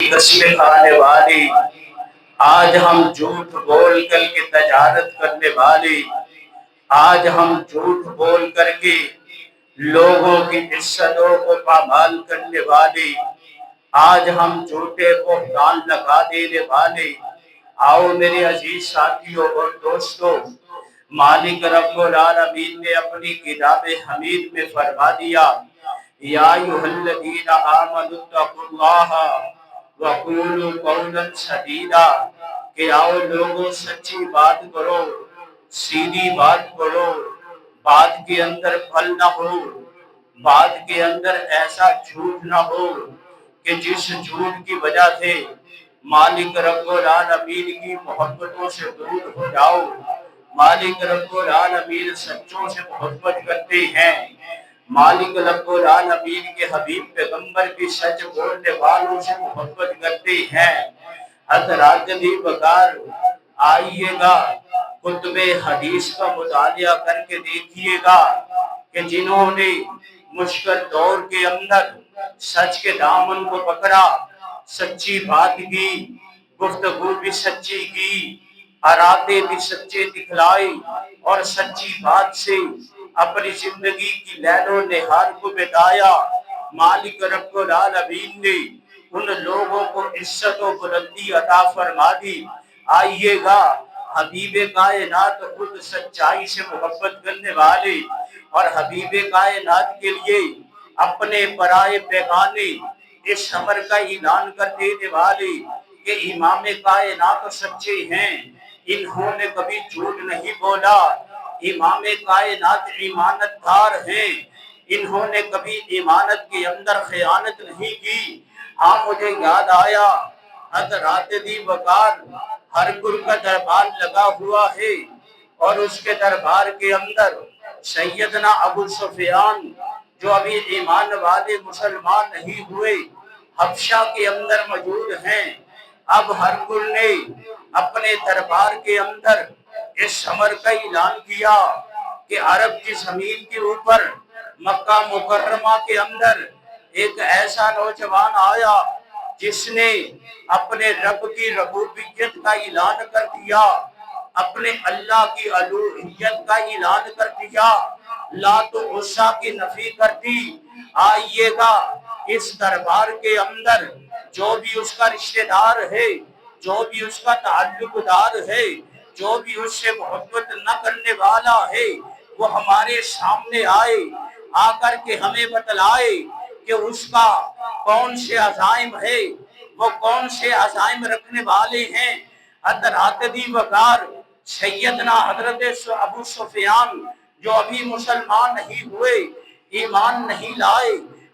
کی قسمیں کھانے والی، آج ہم جھوٹ بول کر کے تجارت کرنے والی، آج ہم جھوٹ بول کر کے لوگوں کی عزتوں کو پامال کرنے والی، آج ہم جھوٹے بہتان لگا دینے والے۔ آؤ میرے عزیز ساتھیوں اور دوستوں، مالک رب العالمین نے اپنی کتاب حمید میں فرما دیا، یا ایھا الذین آمنوا اتقوا اللہ وقولوا قولا سدیدا، کہ آؤ لوگوں سچی بات کرو، سیدھی بات کرو، بات کے اندر پھل نہ ہو، بات کے اندر ایسا جھوٹ نہ ہو کہ جس جھوٹ کی وجہ سے مالک رب العالمین کی محبتوں سے دور ہو جاؤ۔ مالک رب العالمین سچوں سے محبت کرتے ہیں، مالک رب العالمین کے حبیب پیغمبر کی سچ بولنے والوں سے محبت کرتے ہیں۔ حضرات بھی بکار آئیے گا، کتب حدیث کا مطالعہ کر کے دیکھیے گا کہ جنہوں نے مشکل دور کے اندر سچ کے دامن کو پکڑا، سچی بات کی، گفتگو بھی سچی کی، ارادے بھی سچے دکھلائے، اور سچی بات سے اپنی زندگی کی لیل و نہار کو بتایا، مالک رب العالمین نے ان لوگوں کو عزت و بلندی عطا فرما دی۔ آئیے گا، حبیب کائنات خود سچائی سے محبت کرنے والے اور حبیب کائنات کے لیے اپنے پرائے بیگانے اس امر کا اعلان کر دینے والے کہ امام کائنات سچے ہیں، انہوں نے کبھی جھوٹ نہیں بولا، امام کائنات ایمانت دار ہیں، انہوں نے کبھی ایمانت کے اندر خیانت نہیں کی۔ ہاں مجھے یاد آیا، حضرات دی وقار ہر گر کا دربار لگا ہوا ہے، اور اس کے دربار کے اندر سیدنا ابو سفیان جو ابھی ایمان والے مسلمان نہیں ہوئے، حبشہ کے اندر موجود ہیں۔ اب ہرقل نے اپنے دربار کے اندر اس امر کا اعلان کیا کہ عرب کی زمین کے اوپر مکہ مکرمہ کے اندر ایک ایسا نوجوان آیا جس نے اپنے رب کی ربوبیت کا اعلان کر دیا، اپنے اللہ کی الوہیت کا اعلان کر دیا، لات و عزیٰ کی نفی کر دی۔ آئیے گا، اس دربار کے اندر جو بھی اس کا رشتہ دار ہے، جو بھی اس کا تعلق دار ہے، جو بھی اس سے محبت نہ کرنے والا ہے، وہ ہمارے سامنے آئے، آ کر کے ہمیں بتلائے کہ اس کا کون سے عزائم ہے، وہ کون سے عزائم رکھنے والے ہیں۔ حضرات دی وقار سیدنا حضرت ابو سفیان جو ابھی مسلمان نہیں ہوئے، ایمان نہیں لائے،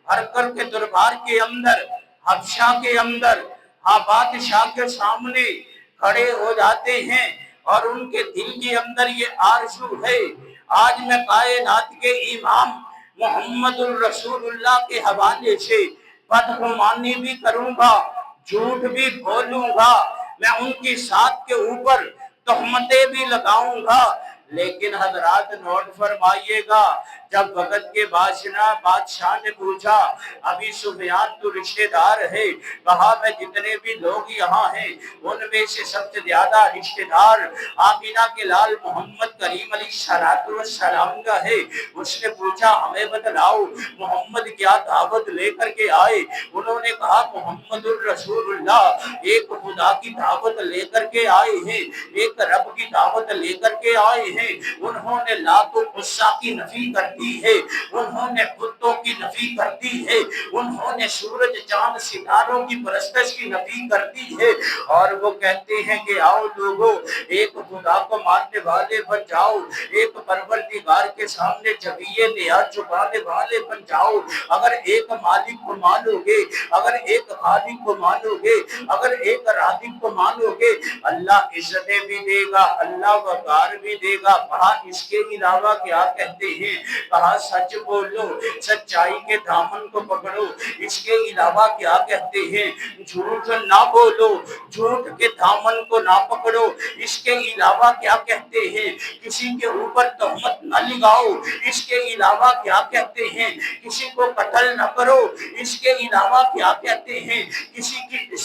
ہرقل کے دربار کے اندر، حبشہ کے اندر، ہاں بادشاہ کے سامنے کھڑے ہو جاتے ہیں، اور ان کے دل کے اندر یہ آرزو ہے، آج میں کائنات کے امام محمد الرسول اللہ کے حوالے سے بدگمانی بھی کروں گا، جھوٹ بھی بولوں گا، میں ان کی ذات کے اوپر تہمتیں بھی لگاؤں گا، لیکن حضرات نوٹ فرمائیے گا، جب وقت کے بادشاہ نے پوچھا ابھی سفیان تو رشتہ دار ہے، کہا میں جتنے بھی لوگ یہاں ہیں ان میں سے سب سے زیادہ رشتہ دار آمینہ کے لال محمد کریم علیہ السلام کا ہے۔ اس نے پوچھا ہمیں بتلاؤ محمد کیا دعوت لے کر کے آئے؟ انہوں نے کہا محمد الرسول اللہ ایک خدا کی دعوت لے کر کے آئے ہیں، ایک رب کی دعوت لے کر کے آئے ہیں۔ انہوں نے لات و عزیٰ کی نفی کر دی ہے، انہوں نے بتوں کی نفی کر دی ہے، انہوں نے سورج چاند ستاروں کی پرستش کی نفی کر دی ہے، اور وہ کہتے ہیں کہ آؤ لوگوں ایک خدا کو ماننے والے بن جاؤ، ایک پروردگار کے سامنے جبیہ نیاز چکانے والے بن جاؤ۔ اگر ایک مالک کو مانو گے، اگر ایک خالق کو مانو گے، اگر ایک رازق کو مانو گے، اللہ عزتیں بھی دے گا، اللہ وقار بھی دے گا۔ کہا اس کے علاوہ کیا کہتے ہیں؟ کہا سچ بولو، سچائی کے دامن کو پکڑو، اس کے علاوہ کیا کہتے ہیں؟ جھوٹ نہ بولو، جھوٹ کے دامن کو نہ پکڑو، اس کے علاوہ کیا کہتے ہیں؟ کسی کے اوپر تہمت نہ لگاؤ، اس کے علاوہ کیا کہتے ہیں؟ کسی کو قتل نہ کرو، اس کے علاوہ کیا کہتے ہیں؟ کسی کی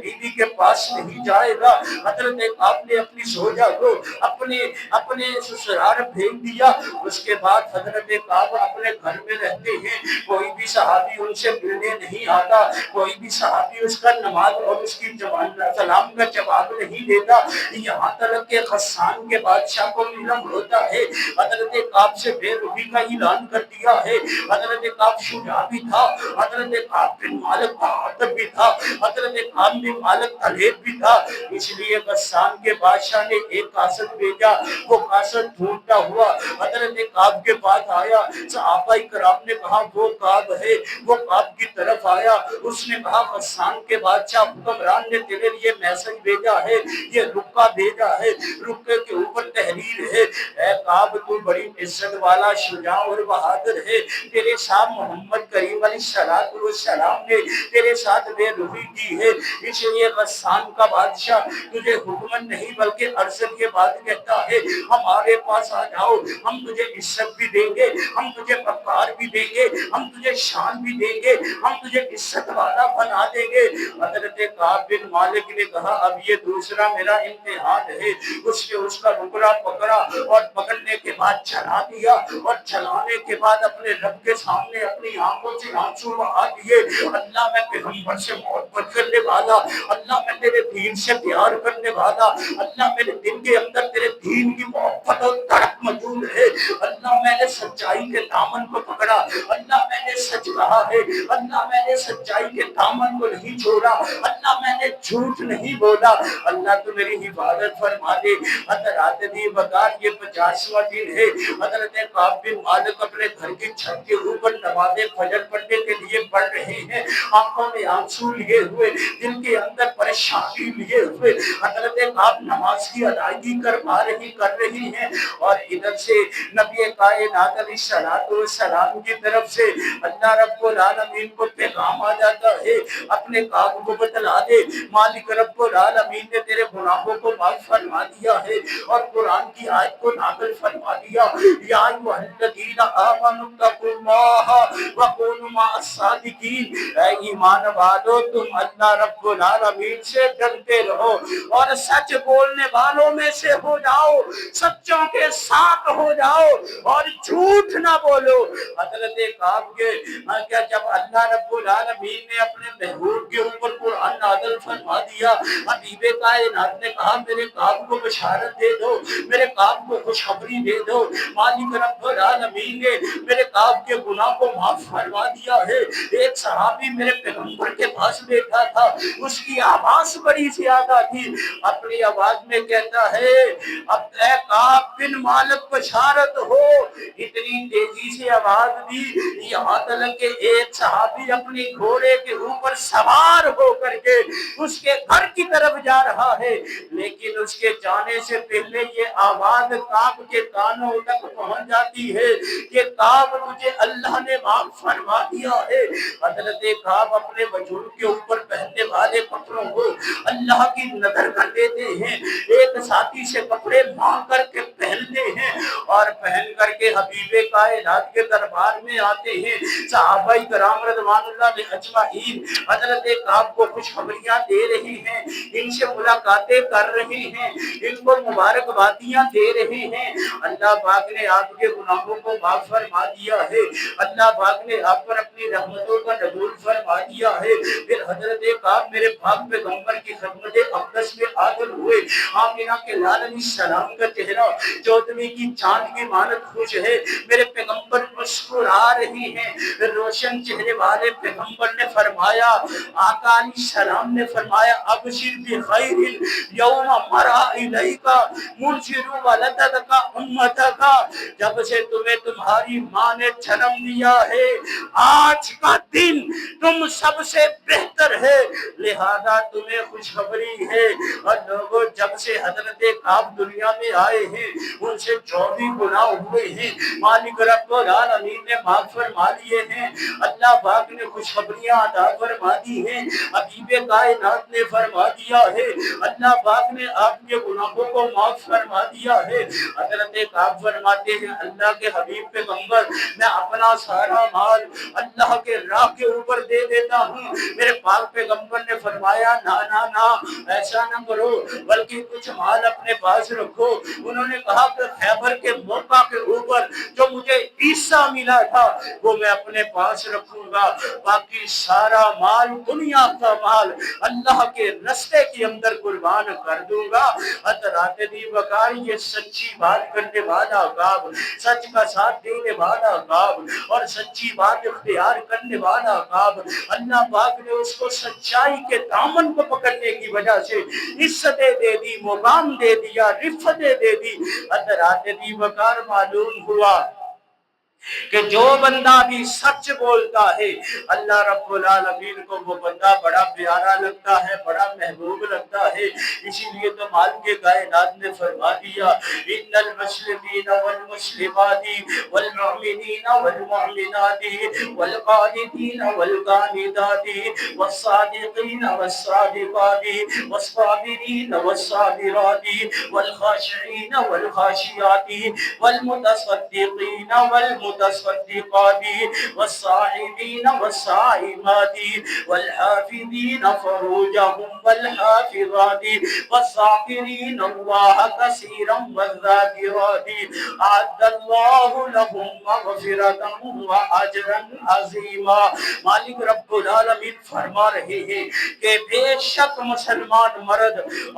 بیوی کے پاس نہیں جائے گا۔ حضرت کعب نے اپنی زوجہ کو اپنے سسرال بھیج دیا۔ اس کے بعد حضرت کعب اپنے گھر میں رہتے ہیں، کوئی بھی صحابی ان سے ملنے نہیں آتا، کوئی بھی صحابی اس کا نماز اور اس کی سلام کا جواب نہیں دیتا۔ یہاں تک کہ غسان کے بادشاہ کو علم ہوتا ہے، حضرت کعب سے بے رخی کا اعلان کر دیا ہے۔ حضرت کعب شجاع بھی تھا، حضرت کعب بن مالک بہادر بھی تھا، حضرت کعب بن مالک طلیب بھی تھا۔ اس لیے غسان کے بادشاہ نے ایک قاصد بھیجا، وہ قاصد ڈھونڈتا ہوا حضرت کعب کے پاس آیا۔ صحابہ کرام نے کہا وہ کعب ہے، وہ کعب کی طرف آیا، اس نے کہا غسان کے بادشاہ حکمران نے تیرے لیے میسج بھیجا ہے، یہ رکا بھیجا ہے، رکے کے اوپر تحریر ہے، اے کعب تو بڑی عزت والا شجاع اور بہادر ہے، تیرے ساتھ محمد کریم علیہ السلام نے تیرے ساتھ بے رخی کی ہے، اس لیے غسان کا بادشاہ تجھے حکم نہیں بلکہ ارسل کے بات کہتا ہے ہمارے پاس آ جاؤ، ہم تجھے عزت بھی دیں گے، ہم تجھے وقار بھی دیں گے، ہم تجھے شان بھی دیں گے، ہم تجھے عزت والا بنا دیں گے۔ حضرت کعب بن مالک نے کہا اب یہ دوسرا میرا امتحان ہے۔ اس کا رکڑا پکڑا اور پکڑنے کے بعد چلا دیا، اور چلانے کے بعد اپنے رب کے سامنے اپنی آنکھوں سے آنسو بہا دیے۔ اللہ میں پیغمبر سے محبت کرنے والا، اللہ میں تیرے دین سے پیار کرنے والا، اللہ میرے دل کے اندر تیرے دین کی محبت اور تڑپ موجود ہے، اللہ میں نے سچائی کے دامن کو پکڑا، اللہ میں نے سچ کہا ہے، اللہ میں نے سچائی کے دامن کو نہیں چھوڑا، اللہ میں نے جھوٹ نہیں بولا، اللہ تو میری حفاظت فرما دے۔ حضرات دی بغار یہ 50واں دن ہے، حضرت کعب بن مالک اپنے گھر کی چھت کے اوپر نماز فجر پڑھنے کے لیے پڑھ رہے ہیں، آنکھوں میں آنسو لیے ہوئے، دل کے اندر پریشانی لیے ہوئے حضرت کعب نماز کی ادائیگی کر رہی ہیں، اور ادھر سے نبی کائنات علیہ السلام کی طرف سے اللہ رب العالمین کو پیغام آ جاتا ہے اپنے کعب کو بتلا دے مالک رب العالمین نے تیرے گناہوں کو معاف فرما دیا ہے اور قرآن کی آیت کو نازل فرما دیا، یا ایھا الذین آمنوا اتقوا اللہ وکونوا مع الصادقین، اے ایمان والو تم اللہ رب العالمین سے ڈرتے رہو اور سچ بولنے والوں میں سے ہو جاؤ، سچوں کے ساتھ ہو جاؤ اور جھوٹ نہ بولو۔ حضرت کعب کے جب اللہ رب العالمین نے اپنے محبوب کے اوپر قرآن نازل فرما دیا، حبیب کائنات نے کہا میرے کعب کو بشارت دے دو، میرے کعب کو خوشخبری دے دو، مالک رب العالمین نے میرے کعب کے گناہ کو معاف فرما دیا ہے۔ ایک صحابی میرے پیغمبر کے پاس بیٹھا تھا، اس کی آواز بڑی زیادہ تھی، اپنی آواز میں کہتا ہے اب اے کعب بن مالک بشارت ہو، اتنی تیزی سے آواز دی یہاں تک کہ ایک صحابی اپنی گھوڑے کے اوپر سوار ہو کر کے اس کے گھر کی طرف جا رہا ہے، لیکن اس کے جانے سے پہلے یہ آواز کعب کے کانوں تک پہنچ جاتی ہے کہ کعب تجھے اللہ نے معاف فرما دیا ہے۔ حضرت کعب اپنے وجود کے اوپر پہننے والے کپڑوں کو اللہ کی نظر کر دیتے ہیں، ایک ساتھی سے کپڑے مانگ کر کے پہنتے ہیں اور پہن کر کے حبیب کائنات کے دربار میں آتے ہیں۔ صحابہ کرام رضوان اللہ علیہم اجمعین حضرت کعب کو خوشخبریاں دے رہی ہیں، ان سے ملاقاتیں کر رہے ہیں، ان کو مبارکبادیاں دے رہے ہیں۔ اللہ پاک نے آپ کے گناہوں کو معاف فرما دیا ہے، اللہ پاک نے آپ پر اپنی رحمتوں کا نزول فرما دیا ہے۔ پھر حضرت کعب میرے پاک پیغمبر کی خدمت اقدس میں حاضر ہوئے، آمنہ کے لال علیہ السلام کا چہرہ چودھویں کی چاند کی مانند خوش ہے، میرے پیغمبر مسکرا رہی ہیں، روشن چہرے والے پیغمبر نے فرمایا، آقا علیہ السلام نے فرمایا ابشر بخیر یوم مرا الیک منشر ولدتک امتک، جب سے تمہیں تمہاری ماں نے جنم دیا ہے آج کا دن تم سب سے بہتر ہے، لہذا تمہیں خوشخبری ہے۔ اور لوگوں جب سے حضرت کعب دنیا میں آئے ہیں ان سے جو بھی گناہ ہوئے ہوئے ہیں مالک رب العالمین نے معاف فرما لیے ہیں، اللہ پاک نے خوشخبریاں عطا فرما دی ہیں، حبیب کائنات نے فرما دیا ہے، اللہ پاک نے آپ کے گناہوں کو معاف فرما دیا ہے۔ حضرت کعب فرماتے ہیں اللہ کے حبیب پیغمبر میں اپنا سارا مال اللہ کے راہ کے اوپر دے دیتا ہوں۔ میرے پاک پیغمبر نے فرمایا نا نا نا ایسا نہ کرو بلکہ کچھ مال اپنے پاس رکھو۔ انہوں نے کہا کہ خیبر کے موقع کے اوپر جو مجھے حصہ ملا تھا وہ میں اپنے پاس رکھوں گا، باقی سارا مال دنیا کا مال اللہ کے رستے کے اندر قربان کر دوں گا۔ حضرات دی وقار یہ سچی بات کرنے والا کعب، سچ کا ساتھ دینے والا کعب اور سچی بات اختیار کرنے والا کعب، اللہ پاک نے اس کو سچائی کے دامن کو پکڑنے کی وجہ سے عزتیں دے دی، مقام دے دیا، رفتیں دے دی۔ حضرات دی وقار معلوم ہوا کہ جو بندہ بھی سچ بولتا ہے اللہ رب العالمین کو وہ بندہ بڑا پیارا لگتا ہے، بڑا محبوب لگتا ہے۔ اسی لیے تو مالک کائنات نے فرما دیا ان المسلمین والمسلمات والمؤمنین والمؤمنات والقانتین والقانتات والصادقین والصادقات والصابرین والصابرات والخاشعین والخاشعات والمتصدقین والمتصدقات والصائمين والصائمات والحافظين فروجهم والحافظات والذاكرين الله كثيرا والذاكرات أعد الله لهم مغفرة وأجرا عظيما۔ مالک رب العالمین فرما رہے ہیں کہ بے شک مسلمان مرد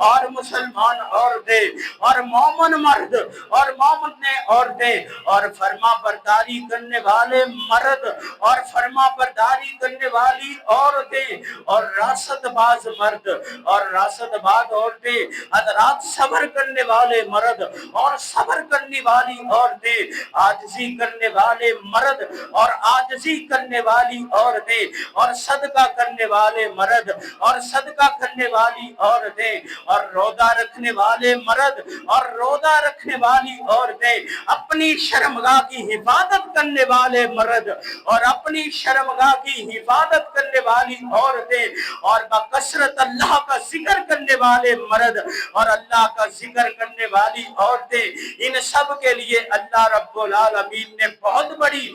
اور مسلمان عورتیں اور مومن مرد اور مومن عورتیں اور فرما برداری کرنے والے مرد اور فرما برداری کرنے والی عورتیں اور راست باز مرد اور راست باز عورتیں، حضرات صبر کرنے والے مرد اور صبر کرنے والی عورتیں، عاجزی کرنے والے مرد اور عاجزی کرنے والی عورتیں اور صدقہ کرنے والے مرد اور صدقہ کرنے والی عورتیں اور روزہ رکھنے والے مرد اور روزہ رکھنے والی عورتیں، اپنی شرمگاہ کی حفاظت کرنے والے مرد اور اپنی شرمگاہ کی حفاظت کرنے والی عورتیں اور بکثرت اللہ کا ذکر کرنے والے مرد اور اللہ کا ذکر کرنے والی عورتیں، ان سب کے لیے اللہ رب العالمین نے بہت بڑی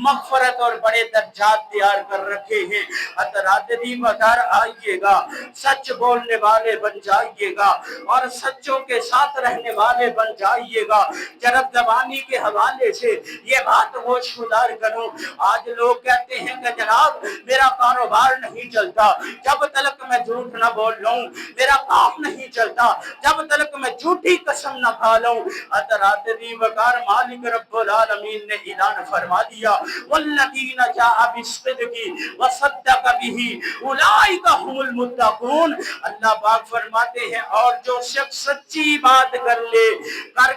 مغفرت اور بڑے درجات تیار کر رکھے ہیں۔ حضرات دی بازار آئیے گا، سچ بولنے والے بن جائیے گا اور سچوں کے ساتھ رہنے والے بن جائیے گا۔ جرب زبانی کے حوالے سے یہ بات ہوش گزار کروں، آج لوگ کہتے ہیں کہ جناب میرا کاروبار نہیں چلتا جب تلک میں جھوٹ نہ بول لوں، میرا کام نہیں چلتا جب تلک میں جھوٹی قسم نہ کھا لوں۔ حضرات دی وقار مالک رب العالمین نے اعلان فرما دیا والذین جاء بالصدق وصدق به اولئک هم المتقون۔ اللہ پاک فرماتے ہیں اور جو شخص سچی بات کر لے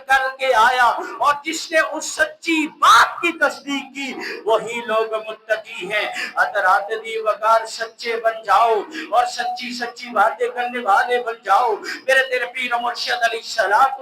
کر کے آیا اور جس نے اس سچی بات کی تصدیق کی وہی لوگ متقی ہیں۔ حضرات دی وقار سچے بن جاؤ اور سچی سچی باتیں کرنے والے بن جاؤ۔ میرے تیرے پیر مرشد علیہ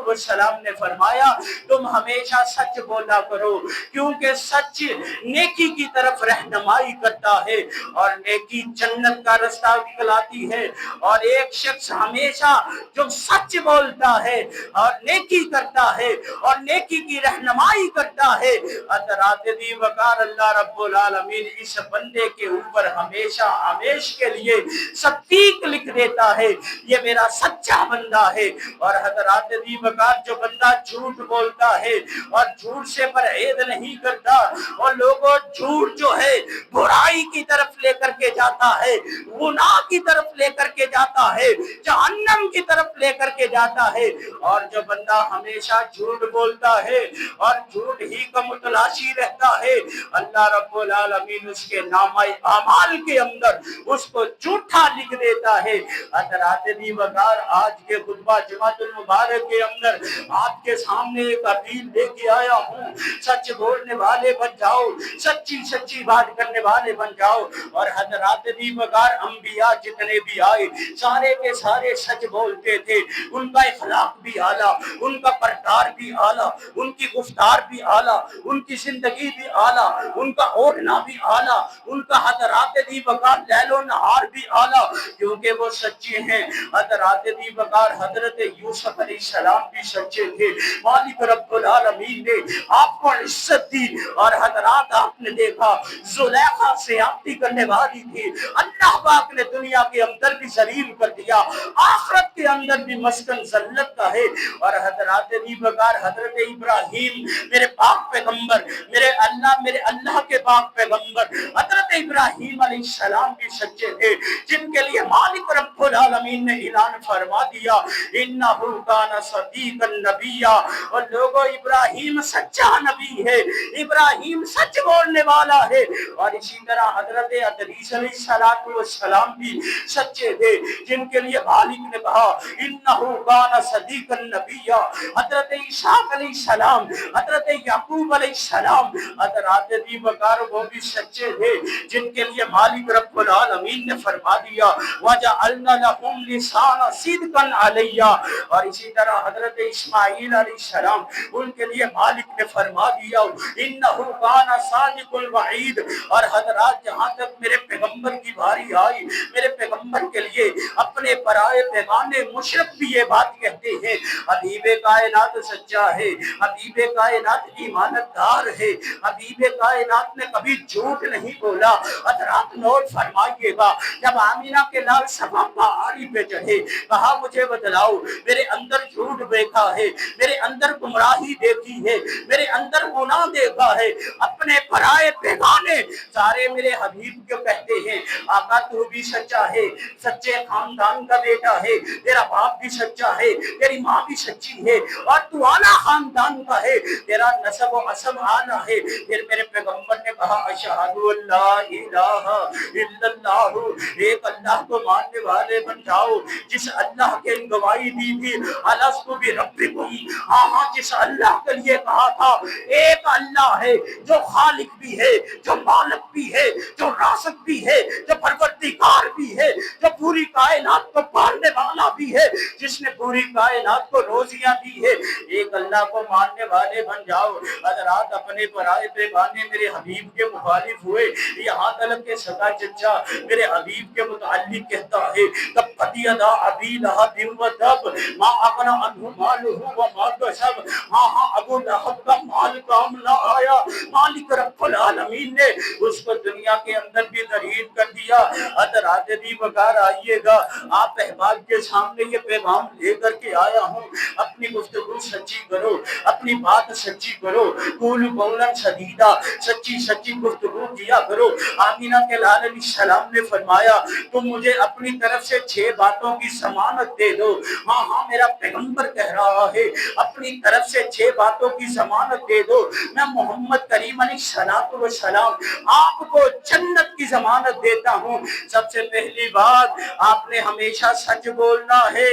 السلام نے فرمایا تم ہمیشہ سچ بولا کرو کیونکہ سچ نیکی کی طرف رہنمائی کرتا ہے اور نیکی جنت کا رستہ دکھلاتی ہے۔ اور ایک شخص ہمیشہ جو سچ بولتا ہے اور نیکی کرتا ہے اور نیکی کی رہنمائی کرتا ہے، حضرات دی وقار اللہ رب العالمین اس بندے کے اوپر ہمیشہ ہمیش کے لیے صدیق لکھ دیتا ہے، یہ میرا سچا بندہ ہے۔ اور حضرات دی وقار جو بندہ جھوٹ بولتا ہے اور جھوٹ سے پرہیز نہیں کرتا اور لوگوں جھوٹ جو ہے برائی کی طرف لے کر کے جاتا ہے، گناہ کی طرف لے کر کے جاتا ہے، جہنم کی طرف لے کر کے جاتا ہے۔ اور جو بندہ ہمیشہ جھوٹ بولتا ہے اور جھوٹ ہی کا متلاشی رہتا ہے، اللہ رب العالمین اس کے نامہ اعمال کے اندر اس کو جھوٹا لکھ دیتا ہے۔ حضرات دی وقار آج کے خطبہ جمعۃ المبارک کے اندر آپ کے سامنے ایک اپیل لے کے آیا ہوں، سچ بولنے والے بن جاؤ، سچی سچی بات کرنے والے بن جاؤ۔ اور حضرات دی دی وقار انبیاء جتنے بھی آئے سارے کے سارے سچ بولتے تھے، ان کا اخلاق بھی اعلیٰ، ان کا کردار بھی اعلیٰ، ان کی گفتار بھی اعلیٰ، ان کی زندگی بھی اعلیٰ، ان کا اوڑھنا بھی اعلیٰ، ان کا حضرات دی وقار لیل و نہار بھی اعلیٰ، کیونکہ وہ سچے ہیں۔ حضرات دی وقار حضرت یوسف علیہ السلام بھی سچے تھے، مالک رب العالمین نے آپ کو عزت دی، اور حضرات آپ نے دیکھا زلیخا زیادتی کرنے والی تھی، اللہ پاک نے دنیا کے اندر بھی ذلیل کر دیا، آخرت کے اندر بھی مسکن ذلت کا ہے۔ اور حضرات دی وقار حضرت ابراہیم میرے پاک پیغمبر، میرے اللہ کے پاک پیغمبر حضرت ابراہیم علیہ السلام بھی سچے تھے، جن کے لیے مالک رب العالمین نے اعلان فرما دیا انہ کان صدیقا نبیا، اور لوگوں ابراہیم سچا نبی ہے، ابراہیم سچ بولنے والا ہے۔ اور اسی طرح حضرت ادریس علیہ السلام بھی سچے تھے، جن کے لیے مالک نے کہا انہ کان صدیقا نبیا۔ حضرت اسحاق علیہ السلام، حضرت یعقوب علیہ السلام، حضرات دی وقار وہ بھی سچے تھے، جن کے لیے مالک رب العالمین نے فرما دیا وَجَعَلْنَا لَهُمْ لِسَانَ صِدْقٍ عَلَيَّا۔ اور اسی طرح حضرت اسماعیل علیہ السلام، ان کے لیے مالک نے فرما دیا انہ کان صادق الوعید۔ اور حضرات جہاں تک میرے پیغمبر کی باری آئی، میرے پیغمبر کے لیے اپنے پرائے پیغانے مشرک بھی یہ بات کہتے ہیں حبیب کائنات سچا ہے، حبیب کائنات ایمانت دار ہے، حبیب کائنات نے کبھی جھوٹ نہیں بولا۔ حضرات نوٹ فرمائیے گا، جب آمینہ کے لال صفا پہاڑی پہ چڑھے، کہا مجھے بتلاؤ میرے اندر جھوٹ دیکھا ہے، میرے اندر گمراہی دیکھی ہے، میرے اندر گناہ دیکھا ہے، اپنے پرائے پیغانے سارے میرے حبیب کو کہتے ہیں آقا تو بھی سچا ہے، سچے خاندان کا بیٹا ہے، تیرا باپ بھی سچا ہے، تیری ماں بھی سچی ہے، اور تو اعلیٰ خاندان کا ہے، تیرا نسب و عصب اعلیٰ ہے۔ پھر میرے پیغمبر نے کہا اشہد ان لا الہ الا اللہ، ایک اللہ کو ماننے والے بن جاؤ جس اللہ کے گواہی دی تھی الست بربکم، ہاں جس اللہ کے لیے کہا تھا ایک اللہ ہے جو خالق بھی ہے، جو مالک بھی ہے، جو رازق بھی ہے، جو پروردگار بھی ہے، جو پوری کائنات کو پالنے والا بھی ہے، جس نے پوری کائنات کو روزیاں دی ہے، ایک اللہ کو ماننے والے بن جاؤ۔ حضرات اپنے پرائے پیغانے میرے حبیب کے مخالف ہوئے، یہاں تک کہ سگا چچا میرے حبیب کے متعلق کہتا ہے تبت یدا ابی لہب وتب ما اغنی عنہ مالہ وما کسب، ہاں ابو لہب کا مال کام نہ آیا، مالک رب العالمین نے اس کو دنیا کے اندر بھی ترہیب کر دیا۔ حضرات دی وقار آئیے گا، آپ احباب کے سامنے یہ پیغام لے کر کے آیا ہوں، اپنی گفتگو سچی کرو، اپنی بات سچی کرو، قولوا قولا سدیدا، سچی سچی گفتگو کیا کرو۔ آمینہ کے لال علیہ السلام نے فرمایا تم مجھے اپنی طرف سے 6 باتوں کی ضمانت دے دو۔ ہاں میرا پیغمبر کہہ رہا ہے اپنی طرف سے 6 باتوں کی ضمانت دے دو، میں محمد کریم علیہ السلام آپ کو جنت کی ضمانت دیتا ہوں۔ سب سے پہلی بات، آپ نے ہمیشہ سچ بولنا ہے،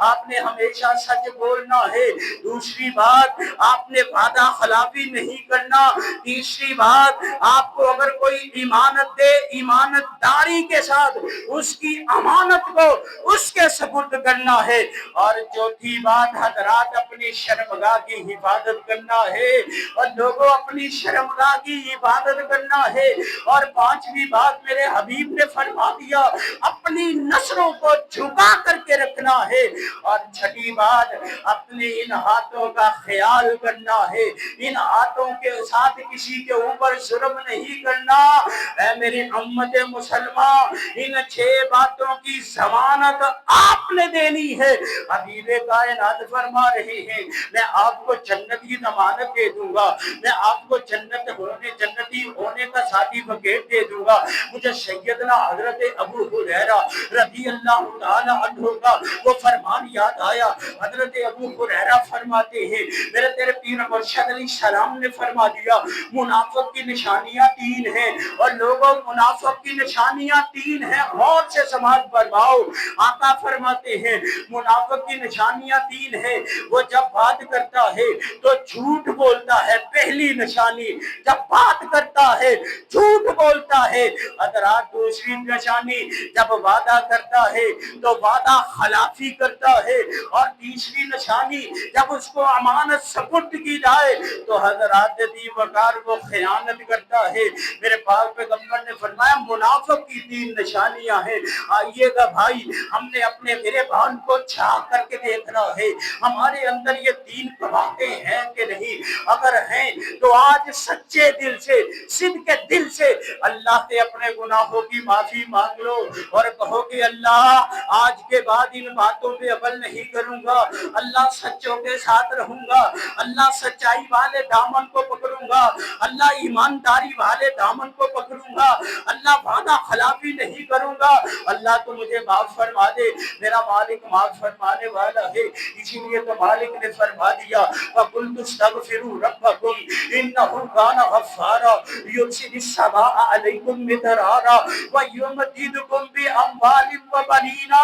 آپ نے ہمیشہ سچ بولنا ہے۔ دوسری بات، آپ نے وعدہ خلافی نہیں کرنا۔ تیسری بات، آپ کو اگر کوئی ایمانت دے، ایمانت داری کے ساتھ اس کی امانت کو اس کے سپرد کرنا ہے۔ اور چوتھی بات حضرات، اپنی شرمگاہ کی حفاظت کرنا ہے، اور لوگوں اپنی شرمگاہ کی حفاظت کرنا ہے۔ اور پانچویں بات میرے حبیب نے فرما دیا اپنی نسلوں کو جھکا کر کے رکھنا ہے۔ اور چھٹی بات، اپنے ان ہاتھوں کا خیال کرنا ہے، ان ہاتھوں کے ساتھ کسی کے اوپر ظلم نہیں کرنا۔ اے میری امت مسلمہ، ان 6 باتوں کی ضمانت آپ نے دینی ہے۔ حبیب کائنات فرما رہے ہیں میں آپ کو جنت کی ضمانت دے دوں گا، میں آپ کو جنتی ہونے کا سرٹیفکیٹ دے دوں گا۔ مجھے سیدنا حضرت ابو ہریرہ رضی اللہ تعالی عنہ کا وہ فرمان یاد آیا۔ حضرت ابو ہریرہ فرماتے ہیں میرے تیرے پیر مرشد علیہ السلام نے فرما دیا منافق کی نشانیاں تین ہیں، اور لوگوں منافق کی نشانیاں تین ہیں، غور سے سماعت فرماؤ۔ آقا فرماتے ہیں منافق کی نشانیاں تین ہیں، وہ جب بات کرتا ہے تو جھوٹ بولتا ہے، پہلی نشانی جب بات کرتا ہے جھوٹ بولتا ہے۔ حضرات دوسری نشانی جب وعدہ کرتا ہے تو وعدہ خلافی کرتا ہے، اور تیسری نشانی جب اس کو امانت سپرد کی جائے تو حضرات دی وقار وہ خیانت کرتا ہے۔ میرے پاک پیغمبر نے فرمایا منافق کی تین نشانیاں ہیں۔ آئیے گا بھائی، ہم نے اپنے میرے بھان کو چھانک کر کے دیکھنا ہے ہمارے اندر یہ تین قوتیں ہیں کہ نہیں۔ اگر ہیں تو آج سچے دل سے، صدق دل سے اللہ سے اپنے گناہوں کی معافی مانگ لو اور کہو کہ اللہ آج کے بعد ان باتوں پہ عمل نہیں کروں گا، اللہ سچوں کے ساتھ رہوں گا، اللہ سچائی والے دامن کو پکڑوں گا، اللہ ایمانداری والے دامن کو پکڑوں گا، اللہ وعدہ خلافی نہیں کروں گا۔ اللہ تو مجھے معاف فرما دے، میرا مالک معاف فرمانے والا ہے۔ اسی لیے تو مالک نے فرما دیا وَقُلْتُ اسْتَغْفِرُوا رَبَّكُمْ إِنَّهُ كَانَ غَفَّارًا يُرْسِلِ السَّمَاءَ عَلَيْكُمْ مِدْرَارًا وَيُمْدِدْكُمْ بِأَمْوَالٍ وَبَنِينَ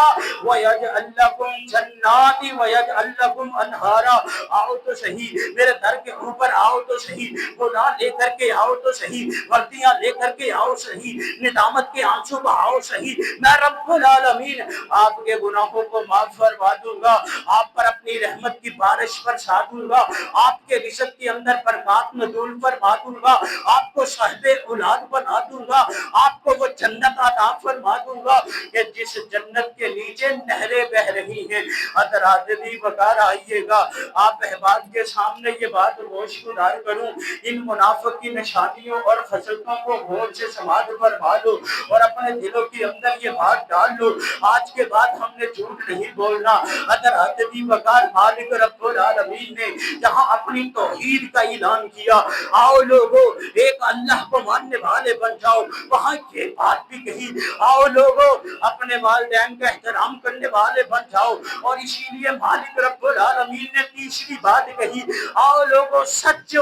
وَيَجْعَلْ لَكُمْ جَنَّاتٍ وَيَجْعَلْ لَكُمْ أَنْهَارًا۔ آؤ تو صحیح، میرے در کے اوپر آؤ تو صحیح، گناہ لے کر کے آؤ تو صحیح، غلطیاں لے کر کے آؤ صحیح، ندامت کے آنسو بہاؤ صحیح، میں رب العالمین آپ کے گناہوں کو معاف فرما دوں گا، آپ پر اپنی رحمت کی بارش برسا دوں گا، آپ کے رزق کے اندر برکات نزول فرما دوں گا، آپ کو صاحب اولاد بنا دوں گا، آپ کو وہ جنت عطا فرما دوں گا کہ جس جنت کے نیچے نہریں بہ رہی ہیں۔ حضرات دی وقار آئیے گا، آپ احباب کے سامنے یہ بات گوش گزار کروں، ان منافق کی نشانیوں اور خصلتوں کو غور سے سماعت فرما لو اور اپنے دلوں کے اندر یہ بات ڈال لو، آج کے بعد ہم نے جھوٹ نہیں بولنا۔ حضرات دی وقار مالک رب العالمین نے جہاں اپنی توحید کا اعلان کیا، آؤ لوگو ایک اللہ کو ماننے والے بن جاؤ، وہاں یہ بات بھی کہی آؤ لوگو اپنے والدین کا احترام کرنے والے بن جاؤ، اور اسی لیے مالک رب العالمین نے تیسری بات کہی آؤ لوگو سچ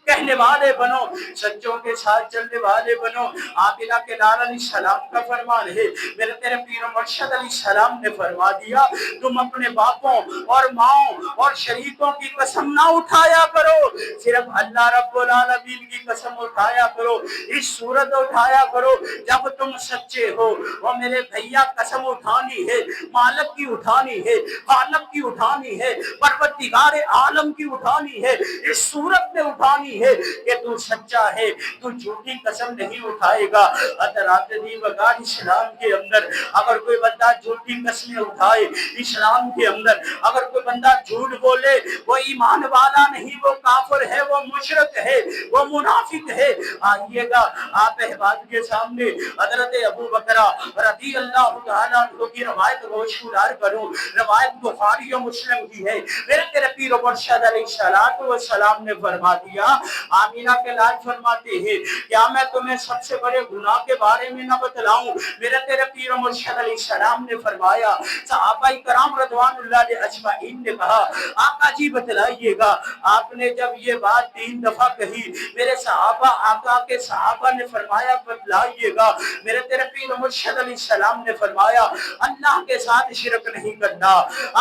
کہنے والے بنو، سچوں کے ساتھ چلنے والے بنو۔ عابدہ کے لال علیہ السلام کا فرمان ہے، میرے تیرے پیر مرشد علیہ السلام نے فرما دیا تم اپنے باپوں اور ماؤں اور شریکوں کی قسم نہ اٹھایا کرو، صرف اللہ رب العالمین کی قسم اٹھایا کرو، اس صورت اٹھایا کرو جب تم سچے ہو۔ اور میرے بھیا قسم اٹھانی ہے، مالک کی اٹھانی ہے، خالق کی اٹھانی ہے، پروردگار عالم کی اٹھانی ہے، اس صورت میں اٹھانی ہے کہ تو سچا ہے، تو جھوٹی قسم نہیں اٹھائے گا۔ حضرات دی وقار اسلام کے اندر اگر کوئی بندہ جھوٹی قسمیں اٹھائے، اسلام کے اندر اگر کوئی بندہ جھوٹ بولے، وہ ایمان والا نہیں، وہ کافر ہے، وہ مشرک ہے، وہ منافق ہے۔ آئیے گا آپ احباب کے سامنے حضرت ابو بکر رضی اللہ تعالیٰ عنہ کی روایت گوش گزار کروں، روایت بخاری و مسلم کی ہے۔ میرے تیرے پیر و مرشد علیہ السلام نے فرما دیا، آمینہ کے لال فرماتے ہیں کیا میں تمہیں سب سے بڑے گناہ کے بارے میں نہ بتلاؤں؟ میرے تیرے پیر و مرشد علیہ السلام نے فرمایا، صحابہ کرام رضوان اللہ علیہ اجمعین نے کہا آقا جی بتلائیے گا۔ آپ نے جب یہ بات 3 دفعہ کہی، میرے صحابہ آقا کے صحابہ نے فرمایا بتلائیے گا۔ میرے تیرے پیر و مرشد علیہ السلام نے فرمایا اللہ کے ساتھ شرک نہیں کرنا،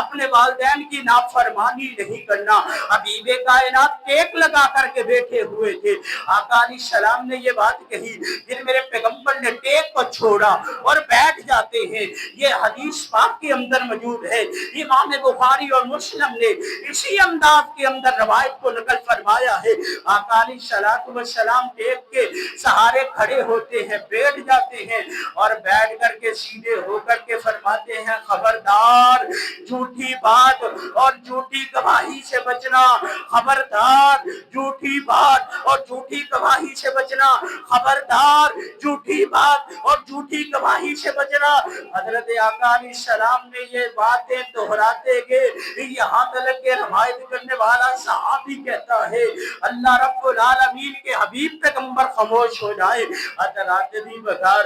اپنے والدین کی نافرمانی نہیں کرنا۔ حبیب کائنات ٹیک لگا کر کے بیٹھے ہوئے تھے، آقا علیہ السلام نے یہ بات کہی، پھر میرے پیغمبر نے ٹیک کو چھوڑا اور بیٹھ جاتے ہیں۔ یہ حدیث پاک کے اندر موجود ہے، امام بخاری اور مسلم نے اسی انداز کے اندر روایت کو نقل فرمایا ہے۔ آقا علیہ السلام ٹیک کے سہارے کھڑے ہوتے ہیں، بیٹھ جاتے ہیں، اور بیٹھ کر کے سیدھے ہو کر کے فرماتے ہیں خبردار جھوٹی بات اور جھوٹی گواہی سے بچنا، خبردار جھوٹی بات اور جھوٹی گواہی سے بچنا، خبردار جھوٹی بات اور جھوٹی گواہی سے بچنا۔ حضرت آقا علیہ السلام نے یہ باتیں دہراتے گئے، یہاں تک کہ روایت کرنے والا صحابی کہتا ہے اللہ رب العالمین کے حبیب پیغمبر خاموش ہو جائے۔ حضرات دی بغار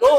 2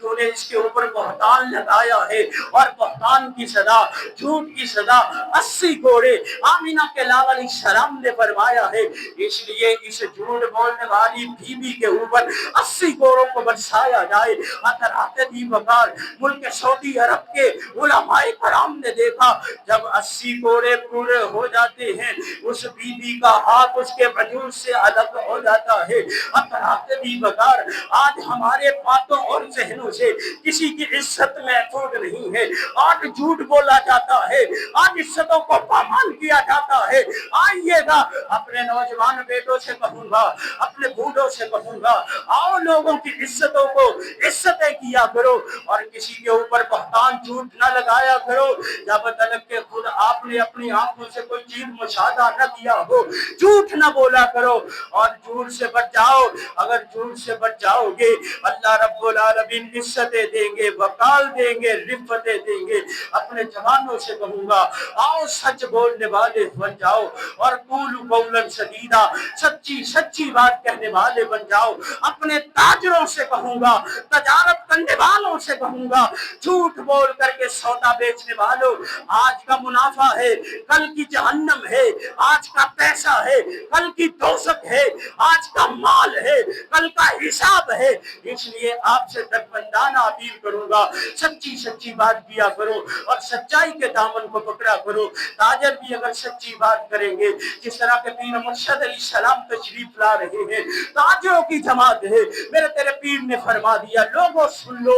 تو نے اس کے اوپر بہتان لگایا ہے، اور بہتان کی سزا، جھوٹ کی سزا 80 کوڑے آمینہ کے لاغ علیہ السلام نے فرمایا ہے۔ اس لیے اس جھوٹ بولنے والی بیوی کے اوپر 80 کوڑوں کو برسایا جائے۔ حضرات بھی بکار ملک سعودی عرب کے علماء کرام نے دیکھا جب 80 کوڑے پورے ہو جاتے ہیں اس بیوی کا ہاتھ اس کے وجود سے الگ ہو جاتا ہے۔ حضرات بھی بکار آج ہمارے باتوں اور ذہنوں سے کسی کی عزت محفوظ نہیں ہے، آج جھوٹ بولا جاتا ہے، آج عزتوں کو پامال کیا جاتا ہے۔ آئیے گا اپنے نوجوان بیٹوں سے کہوں گا، اپنے بوڑھوں سے کہوں گا، آؤ لوگوں کی عزتوں کو عزتیں کیا کرو، اور کسی کے اوپر بہتان جھوٹ نہ لگایا کرو جب تک کہ خود آپ نے اپنی آنکھوں سے کوئی چیز مشاہدہ نہ کیا ہو۔ جھوٹ نہ بولا کرو اور جھوٹ سے بچ جاؤ۔ اگر جھوٹ سے بچ جاؤ گے اللہ رب العالمین عزتیں دیں گے، وقار دیں گے، رفعتیں دیں گے۔ اپنے جوانوں سے کہوں گا آؤ سچ بولنے والے بن جاؤ، اور قولوا قولا سدیدا، سچی بات کہنے والے بن جاؤ۔ اپنے تاجروں سے کہوں گا، تجارت کرنے والوں سے کہوں گا، جھوٹ بول کر کے سودا بیچنے والوں، آج کا منافع ہے کل کی جہنم ہے، آج کا پیسہ ہے کل کی دوزخ ہے، آج کا مال ہے کل کا حساب ہے۔ اس لیے آپ سے دربندانہ اپیل کروں گا سچی بات کیا کرو اور سچائی کے دامن کو پکڑا کرو۔ تاجر بھی اگر سچی بات کریں گے، جس طرح کے پیر مرشد علیہ السلام تشریف لا رہے ہیں، تاجروں کی جماعت ہے، میرے تیرے پیر نے فرما دیا لوگوں سن لو،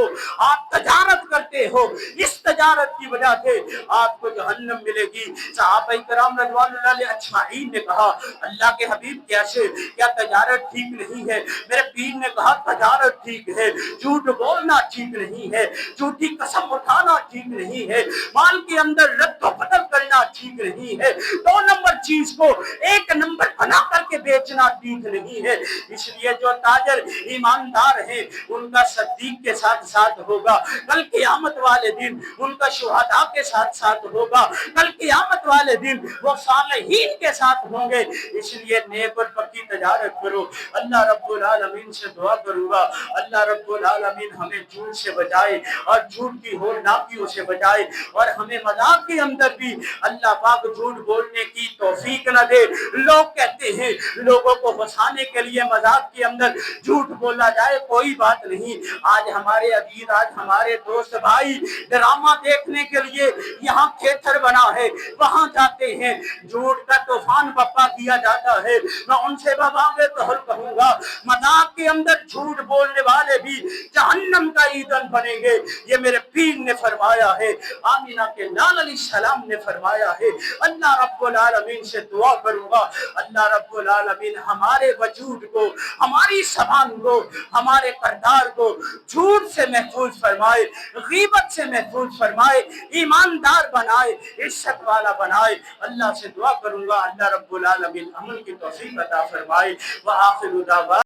آپ تجارت کرتے ہو، اس تجارت کی وجہ سے آپ کو جہنم ملے گی۔ صحابہ کرام رضوان اللہ علیہ اجمعین نے کہا اللہ کے حبیب کیسے، کیا تجارت ٹھیک نہیں ہے؟ میرے پیر نے کہا تجارت ٹھیک ہے، جھوٹ بولنا ٹھیک نہیں ہے، جھوٹی قسم اٹھانا ٹھیک نہیں ہے، مال کے اندر رد و بدل کرنا ٹھیک نہیں ہے، 2 نمبر چیز کو 1 نمبر بنا کر کے بیچنا ٹھیک نہیں ہے۔ اس لیے جو تاجر ایماندار ہیں ان کا صدیق کے ساتھ ساتھ ہوگا، کل قیامت والے دن ان کا شہداء کے ساتھ ساتھ ہوگا، کل قیامت والے دن وہ صالحین کے ساتھ ہوں گے۔ اس لیے نیک اور پکی تجارت کرو۔ اللہ رب العالمین سے دعا کروں گا اللہ رب العالمین ہمیں جھوٹ سے بچائے اور جھوٹ کی ہولناکیوں سے بچائے، اور ہمیں مذاق کے اندر بھی اللہ پاک جھوٹ بولنے کی توفیق نہ دے۔ لوگ کہتے ہیں لوگوں کو ہنسانے کے لیے مذاق کے اندر جھوٹ بولا جائے، کوئی بات نہیں۔ آج ہمارے عزیز، آج ہمارے دوست بھائی ڈرامہ دیکھنے کے لیے یہاں تھیٹر بنا ہے، وہاں جاتے ہیں، جھوٹ کا طوفان برپا کیا جاتا ہے۔ میں ان سے بواقع طور کہوں گا مذاق کے اندر جھوٹ بولنے والے بھی جہنم کا ایندھن بنیں گے، یہ میرے پیر نے فرمایا ہے، آمینہ کے لال علیہ السلام نے فرمایا ہے۔ اللہ رب العالمین سے دعا کروں گا اللہ رب العالمین ہمارے وجود کو، ہماری زبان کو، ہمارے کردار کو جھوٹ سے محفوظ فرمائے، غیبت سے محفوظ فرمائے، ایماندار بنائے، عزت والا بنائے۔ اللہ سے دعا کروں گا اللہ رب العالمین عمل کی توفیق عطا فرمائے۔ وآخر دعوانا